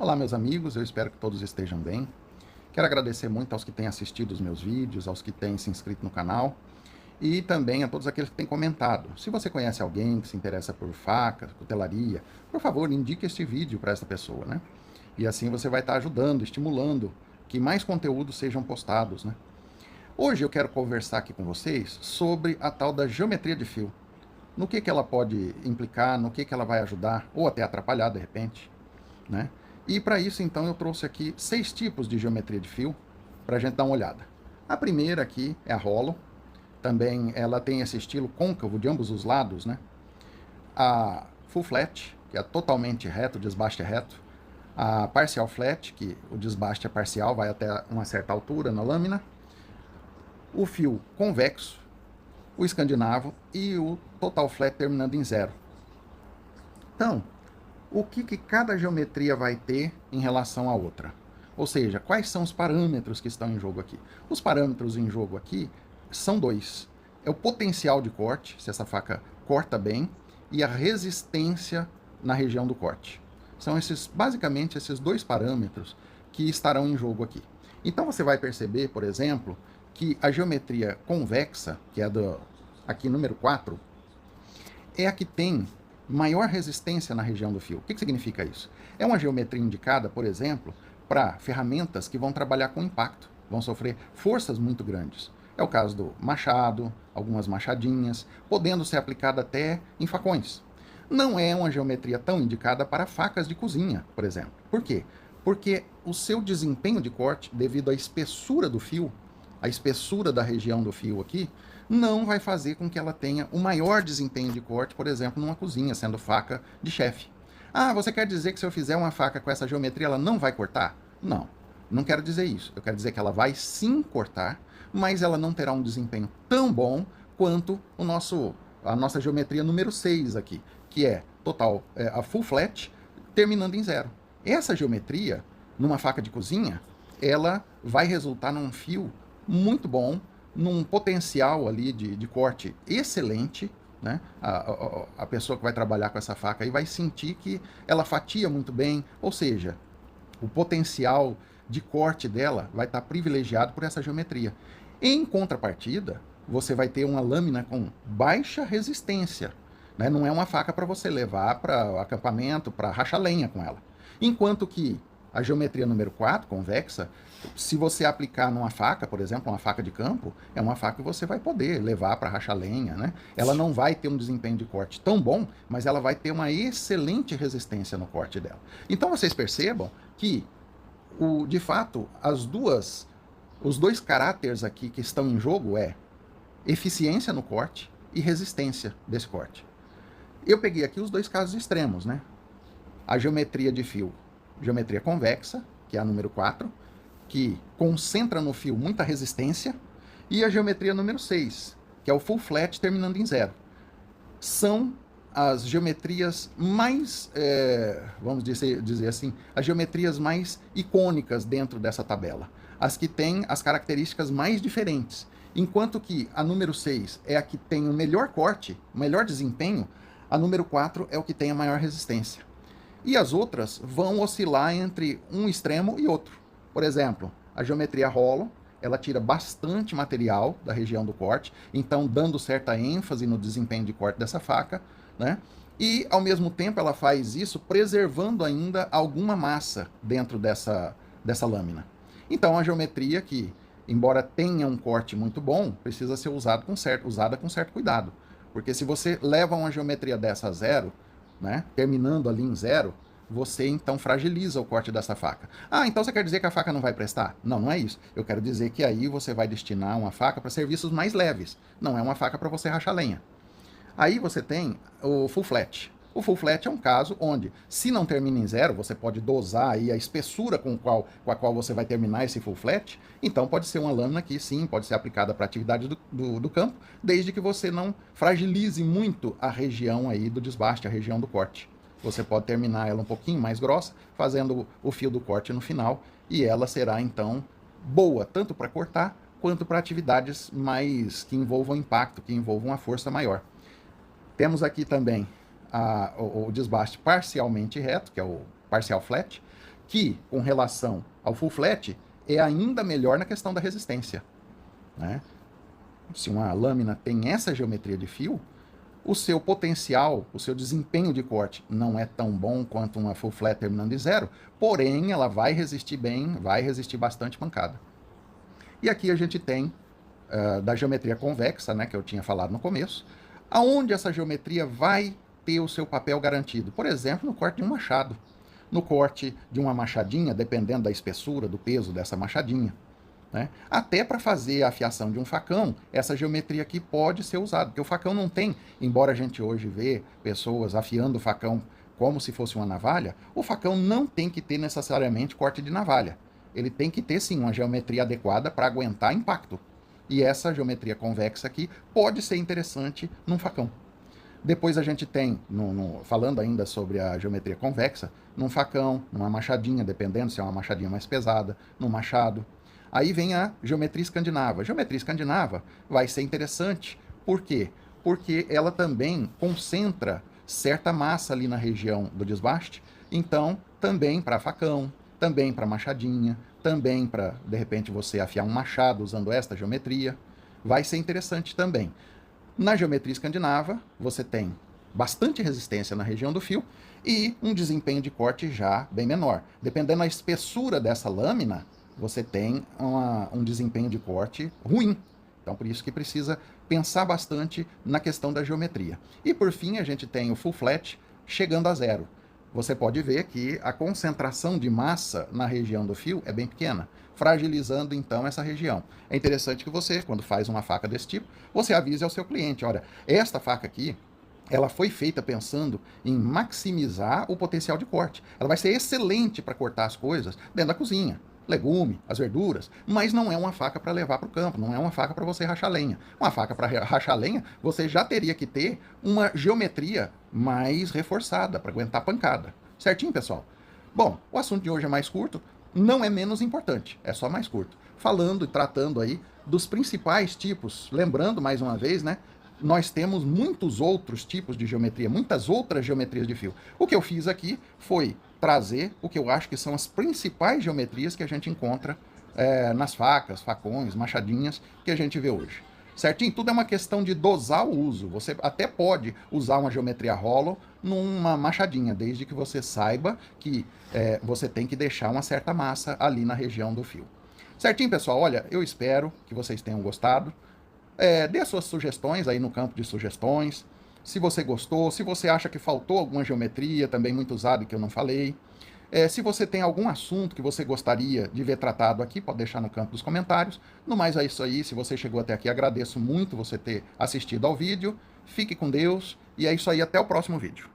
Olá, meus amigos, eu espero que todos estejam bem. Quero agradecer muito aos que têm assistido os meus vídeos, aos que têm se inscrito no canal e também a todos aqueles que têm comentado. Se você conhece alguém que se interessa por facas, cutelaria, por favor, indique este vídeo para essa pessoa, né? E assim você vai estar ajudando, estimulando que mais conteúdos sejam postados, né? Hoje eu quero conversar aqui com vocês sobre a tal da geometria de fio. No que ela pode implicar, no que ela vai ajudar, ou até atrapalhar de repente, né? E para isso, então, eu trouxe aqui 6 tipos de geometria de fio para a gente dar uma olhada. A primeira aqui é a Hollow. Também ela tem esse estilo côncavo de ambos os lados, né? A Full Flat, que é totalmente reto, o desbaste é reto. A Partial Flat, que o desbaste é parcial, vai até uma certa altura na lâmina. O fio convexo, o escandinavo e o Total Flat terminando em zero. Então, o que cada geometria vai ter em relação à outra? Ou seja, quais são os parâmetros que estão em jogo aqui? Os parâmetros em jogo aqui são 2. É o potencial de corte, se essa faca corta bem, e a resistência na região do corte. São basicamente esses 2 parâmetros que estarão em jogo aqui. Então você vai perceber, por exemplo, que a geometria convexa, que é aqui número 4, é a que tem maior resistência na região do fio. O que significa isso? É uma geometria indicada, por exemplo, para ferramentas que vão trabalhar com impacto, vão sofrer forças muito grandes. É o caso do machado, algumas machadinhas, podendo ser aplicada até em facões. Não é uma geometria tão indicada para facas de cozinha, por exemplo. Por quê? Porque o seu desempenho de corte, devido à espessura do fio, a espessura da região do fio aqui, não vai fazer com que ela tenha o maior desempenho de corte, por exemplo, numa cozinha, sendo faca de chefe. Ah, você quer dizer que se eu fizer uma faca com essa geometria, ela não vai cortar? Não, não quero dizer isso. Eu quero dizer que ela vai sim cortar, mas ela não terá um desempenho tão bom quanto a nossa geometria número 6 aqui, que é a full flat, terminando em zero. Essa geometria, numa faca de cozinha, ela vai resultar num fio muito bom, num potencial ali de corte excelente, né? A pessoa que vai trabalhar com essa faca aí vai sentir que ela fatia muito bem, ou seja, o potencial de corte dela vai estar privilegiado por essa geometria. Em contrapartida, você vai ter uma lâmina com baixa resistência, né? Não é uma faca para você levar para acampamento, para rachar lenha com ela. Enquanto que a geometria número 4, convexa, se você aplicar numa faca, por exemplo, uma faca de campo, é uma faca que você vai poder levar para rachar lenha, né? Ela não vai ter um desempenho de corte tão bom, mas ela vai ter uma excelente resistência no corte dela. Então vocês percebam que, de fato, os 2 caráteres aqui que estão em jogo é eficiência no corte e resistência desse corte. Eu peguei aqui os 2 casos extremos, né? A geometria de fio, geometria convexa, que é a número 4, que concentra no fio muita resistência, e a geometria número 6, que é o full flat terminando em zero. São as geometrias mais, vamos dizer assim, as geometrias mais icônicas dentro dessa tabela. As que têm as características mais diferentes. Enquanto que a número 6 é a que tem o melhor corte, o melhor desempenho, a número 4 é o que tem a maior resistência. E as outras vão oscilar entre um extremo e outro. Por exemplo, a geometria Hollow, ela tira bastante material da região do corte, então dando certa ênfase no desempenho de corte dessa faca, né? E, ao mesmo tempo, ela faz isso preservando ainda alguma massa dentro dessa lâmina. Então, a geometria que, embora tenha um corte muito bom, precisa ser usada com certo cuidado. Porque se você leva uma geometria dessa a zero, né, terminando ali em zero, você então fragiliza o corte dessa faca. Ah, então você quer dizer que a faca não vai prestar? Não, não é isso. Eu quero dizer que aí você vai destinar uma faca para serviços mais leves. Não é uma faca para você rachar lenha. Aí você tem o full flat. O full flat é um caso onde, se não termina em zero, você pode dosar aí a espessura com a qual você vai terminar esse full flat. Então pode ser uma lâmina que sim, pode ser aplicada para atividade do campo, desde que você não fragilize muito a região aí do desbaste, a região do corte. Você pode terminar ela um pouquinho mais grossa, fazendo o fio do corte no final, e ela será então boa, tanto para cortar, quanto para atividades mais que envolvam impacto, que envolvam uma força maior. Temos aqui também o desbaste parcialmente reto, que é o partial flat, que, com relação ao full flat, é ainda melhor na questão da resistência, né? Se uma lâmina tem essa geometria de fio, o seu potencial, o seu desempenho de corte não é tão bom quanto uma full flat terminando em 0, porém ela vai resistir bem, vai resistir bastante pancada. E aqui a gente tem da geometria convexa, né, que eu tinha falado no começo, aonde essa geometria vai ter o seu papel garantido. Por exemplo, no corte de um machado, no corte de uma machadinha, dependendo da espessura, do peso dessa machadinha, né? Até para fazer a afiação de um facão, essa geometria aqui pode ser usada, porque o facão não tem, embora a gente hoje vê pessoas afiando o facão como se fosse uma navalha, o facão não tem que ter necessariamente corte de navalha. Ele tem que ter sim uma geometria adequada para aguentar impacto. E essa geometria convexa aqui pode ser interessante num facão. Depois a gente tem, falando ainda sobre a geometria convexa, num facão, numa machadinha, dependendo se é uma machadinha mais pesada, num machado. Aí vem a geometria escandinava. A geometria escandinava vai ser interessante. Por quê? Porque ela também concentra certa massa ali na região do desbaste. Então, também para facão, também para machadinha, também para, de repente, você afiar um machado usando esta geometria. Vai ser interessante também. Na geometria escandinava, você tem bastante resistência na região do fio e um desempenho de corte já bem menor. Dependendo da espessura dessa lâmina, você tem um desempenho de corte ruim. Então, por isso que precisa pensar bastante na questão da geometria. E, por fim, a gente tem o full flat chegando a 0. Você pode ver que a concentração de massa na região do fio é bem pequena, fragilizando, então, essa região. É interessante que você, quando faz uma faca desse tipo, você avise ao seu cliente, olha, esta faca aqui, ela foi feita pensando em maximizar o potencial de corte. Ela vai ser excelente para cortar as coisas dentro da cozinha, legume, as verduras, mas não é uma faca para levar para o campo, não é uma faca para você rachar lenha. Uma faca para rachar lenha, você já teria que ter uma geometria mais reforçada para aguentar pancada. Certinho, pessoal? Bom, o assunto de hoje é mais curto, não é menos importante, é só mais curto. Falando e tratando aí dos principais tipos, lembrando mais uma vez, né? Nós temos muitos outros tipos de geometria, muitas outras geometrias de fio. O que eu fiz aqui foi trazer o que eu acho que são as principais geometrias que a gente encontra nas facas, facões, machadinhas que a gente vê hoje. Certinho? Tudo é uma questão de dosar o uso. Você até pode usar uma geometria hollow numa machadinha, desde que você saiba que você tem que deixar uma certa massa ali na região do fio. Certinho, pessoal? Olha, eu espero que vocês tenham gostado. Dê suas sugestões aí no campo de sugestões. Se você gostou, se você acha que faltou alguma geometria, também muito usada e que eu não falei. Se você tem algum assunto que você gostaria de ver tratado aqui, pode deixar no campo dos comentários. No mais é isso aí. Se você chegou até aqui, agradeço muito você ter assistido ao vídeo. Fique com Deus. E é isso aí. Até o próximo vídeo.